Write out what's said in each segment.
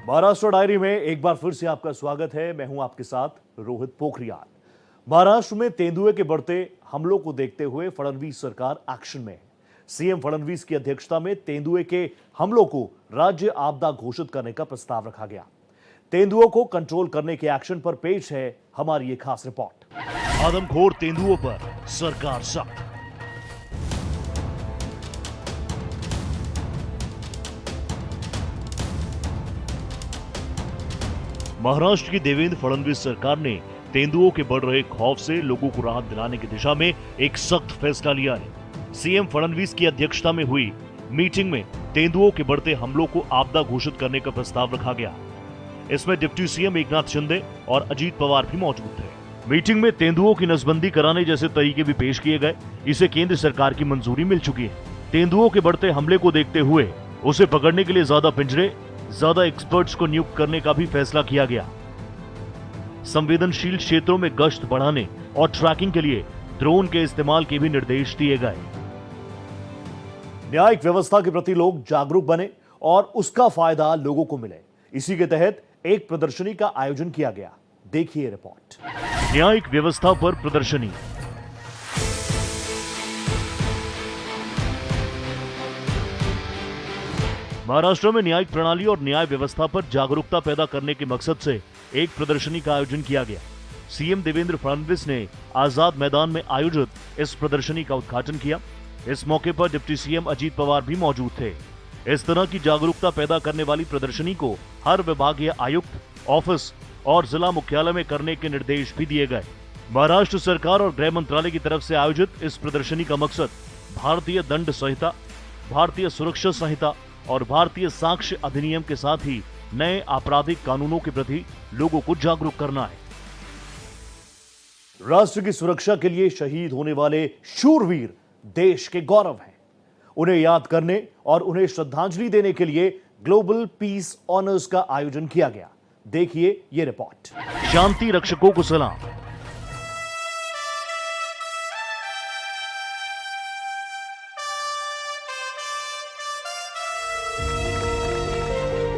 Maharashtra diary में एक बार फिर से आपका स्वागत है। मैं हूं आपके साथ रोहित पोखरियाल। महाराष्ट्र में तेंदुए के बढ़ते हमलों को देखते हुए फडणवीस सरकार एक्शन में है। सीएम फडणवीस की अध्यक्षता में तेंदुए के हमलों को राज्य आपदा घोषित करने का प्रस्ताव रखा गया। तेंदुओं को कंट्रोल करने के एक्शन पर पेश है हमारी ये खास रिपोर्ट। आदमखोर तेंदुओं पर सरकार सख्त। महाराष्ट्र की देवेंद्र फडणवीस सरकार ने तेंदुओं के बढ़ रहे खौफ से लोगों को राहत दिलाने की दिशा में एक सख्त फैसला लिया है। सीएम फडणवीस की अध्यक्षता में हुई मीटिंग में तेंदुओं के बढ़ते हमलों को आपदा घोषित करने का प्रस्ताव रखा गया। इसमें डिप्टी सीएम एकनाथ शिंदे और अजीत पवार भी मौजूद थे। मीटिंग में तेंदुओं की नसबंदी कराने जैसे तरीके भी पेश किए गए। इसे केंद्र सरकार की मंजूरी मिल चुकी है। तेंदुओं के बढ़ते हमले को देखते हुए उसे पकड़ने के लिए ज्यादा पिंजरे, ज्यादा एक्सपर्ट्स को नियुक्त करने का भी फैसला किया गया। संवेदनशील क्षेत्रों में गश्त बढ़ाने और ट्रैकिंग के लिए ड्रोन के इस्तेमाल के भी निर्देश दिए गए। न्यायिक व्यवस्था के प्रति लोग जागरूक बने और उसका फायदा लोगों को मिले, इसी के तहत एक प्रदर्शनी का आयोजन किया गया। देखिए रिपोर्ट। न्यायिक व्यवस्था पर प्रदर्शनी। महाराष्ट्र में न्यायिक प्रणाली और न्याय व्यवस्था पर जागरूकता पैदा करने के मकसद से एक प्रदर्शनी का आयोजन किया गया। सीएम देवेंद्र फडणवीस ने आजाद मैदान में आयोजित इस प्रदर्शनी का उद्घाटन किया। इस मौके पर डिप्टी सीएम अजीत पवार भी मौजूद थे। इस तरह की जागरूकता पैदा करने वाली प्रदर्शनी को हर विभागीय आयुक्त, ऑफिस और जिला मुख्यालय में करने के निर्देश भी दिए गए। महाराष्ट्र सरकार और गृह मंत्रालय की तरफ से आयोजित इस प्रदर्शनी का मकसद भारतीय दंड संहिता, भारतीय सुरक्षा संहिता और भारतीय साक्ष्य अधिनियम के साथ ही नए आपराधिक कानूनों के प्रति लोगों को जागरूक करना है। राष्ट्र की सुरक्षा के लिए शहीद होने वाले शूरवीर देश के गौरव हैं। उन्हें याद करने और उन्हें श्रद्धांजलि देने के लिए ग्लोबल पीस ऑनर्स का आयोजन किया गया। देखिए ये रिपोर्ट। शांति रक्षकों को सलाम।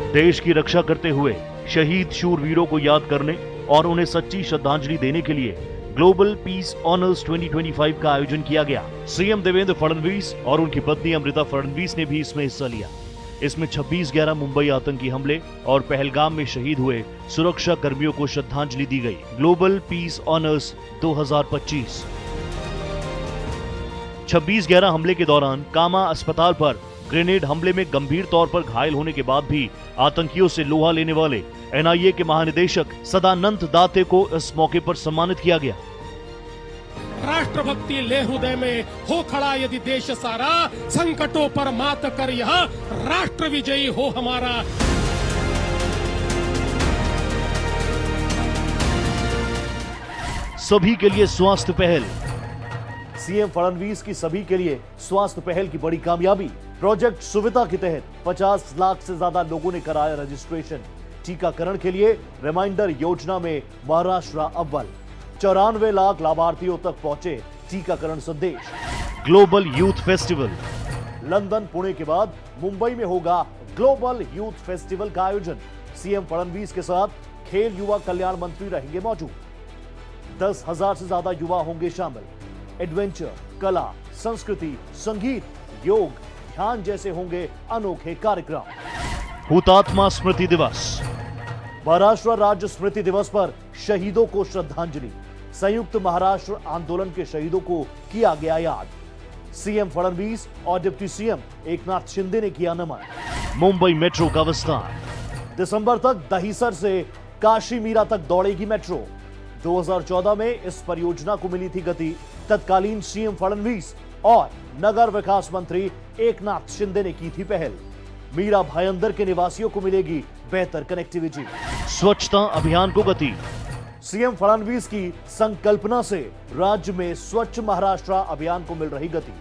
देश की रक्षा करते हुए शहीद शूरवीरों को याद करने और उन्हें सच्ची श्रद्धांजलि देने के लिए ग्लोबल पीस ऑनर्स 2025 का आयोजन किया गया। सीएम देवेंद्र फडणवीस और उनकी पत्नी अमृता फडणवीस ने भी इसमें हिस्सा लिया। इसमें 26/11 मुंबई आतंकी हमले और पहलगाम में शहीद हुए सुरक्षा कर्मियों को श्रद्धांजलि दी गई। Global piece honours 2025। 26/11 हमले के दौरान कामा अस्पताल पर ग्रेनेड हमले में गंभीर तौर पर घायल होने के बाद भी आतंकियों से लोहा लेने वाले एनआईए के महानिदेशक सदानंद दाते को इस मौके पर सम्मानित किया गया। राष्ट्रभक्ति ले हृदय में हो खड़ा यदि देश सारा, संकटों पर मात कर यह राष्ट्र विजयी हो हमारा। सभी के लिए स्वास्थ्य पहल। सीएम फडणवीस की सभी के लिए स्वास्थ्य पहल की बड़ी कामयाबी। प्रोजेक्ट सुविधा के तहत 50 लाख से ज्यादा लोगों ने कराया रजिस्ट्रेशन। टीकाकरण के लिए रिमाइंडर योजना में महाराष्ट्र अव्वल। 94 लाख लाभार्थियों तक पहुंचे टीकाकरण संदेश। Global youth festival. London, Pune के बाद मुंबई में होगा ग्लोबल यूथ फेस्टिवल का आयोजन। सीएम फडणवीस के साथ खेल युवा कल्याण मंत्री रहेंगे मौजूद। 10,000 से ज्यादा युवा होंगे शामिल। एडवेंचर, कला, संस्कृति, संगीत, योग, ध्यान जैसे होंगे अनोखे कार्यक्रम। हुतात्मा स्मृति दिवस। महाराष्ट्र राज्य स्मृति दिवस पर शहीदों को श्रद्धांजलि। संयुक्त महाराष्ट्र आंदोलन के शहीदों को किया गया याद। सीएम फडणवीस और डिप्टी सीएम एकनाथ शिंदे ने किया नमन। मुंबई मेट्रो का विस्तार। दिसंबर तक दहिसर से काशी मीरा तक दौड़ेगी मेट्रो। 2014 में इस परियोजना को मिली थी गति। तत्कालीन सीएम फडणवीस और नगर विकास मंत्री एकनाथ शिंदे ने की थी पहल। मीरा भाईंदर के निवासियों को मिलेगी बेहतर कनेक्टिविटी। स्वच्छता अभियान को गति। सीएम फडणवीस की संकल्पना से राज्य में स्वच्छ महाराष्ट्र अभियान को मिल रही गति।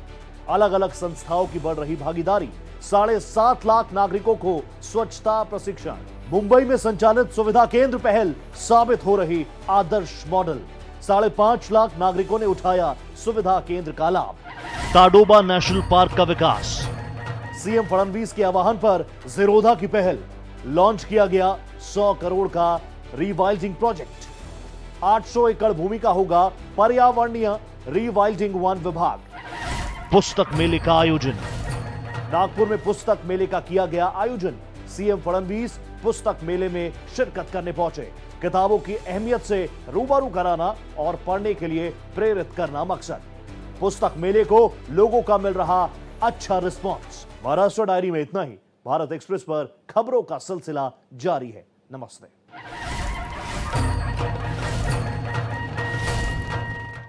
अलग अलग संस्थाओं की बढ़ रही भागीदारी। 7.5 लाख नागरिकों को स्वच्छता प्रशिक्षण। मुंबई में संचालित सुविधा केंद्र पहल साबित हो रही आदर्श मॉडल। 5.5 लाख नागरिकों ने उठाया सुविधा केंद्र का लाभ। ताडोबा नेशनल पार्क का विकास। सीएम फडणवीस के आह्वान पर ज़िरोधा की पहल। लॉन्च किया गया 100 करोड़ का रीवाइल्डिंग प्रोजेक्ट। 800 एकड़ भूमि का होगा पर्यावरणीय रीवाइल्डिंग वन विभाग। पुस्तक मेले का आयोजन। नागपुर में पुस्तक मेले का किया गया आयोजन। सीएम फडणवीस पुस्तक मेले में शिरकत करने पहुंचे। किताबों की अहमियत से रूबरू कराना और पढ़ने के लिए प्रेरित करना मकसद। पुस्तक मेले को लोगों का मिल रहा अच्छा रिस्पॉन्स। महाराष्ट्र डायरी में इतना ही। भारत एक्सप्रेस पर खबरों का सिलसिला जारी है। नमस्ते।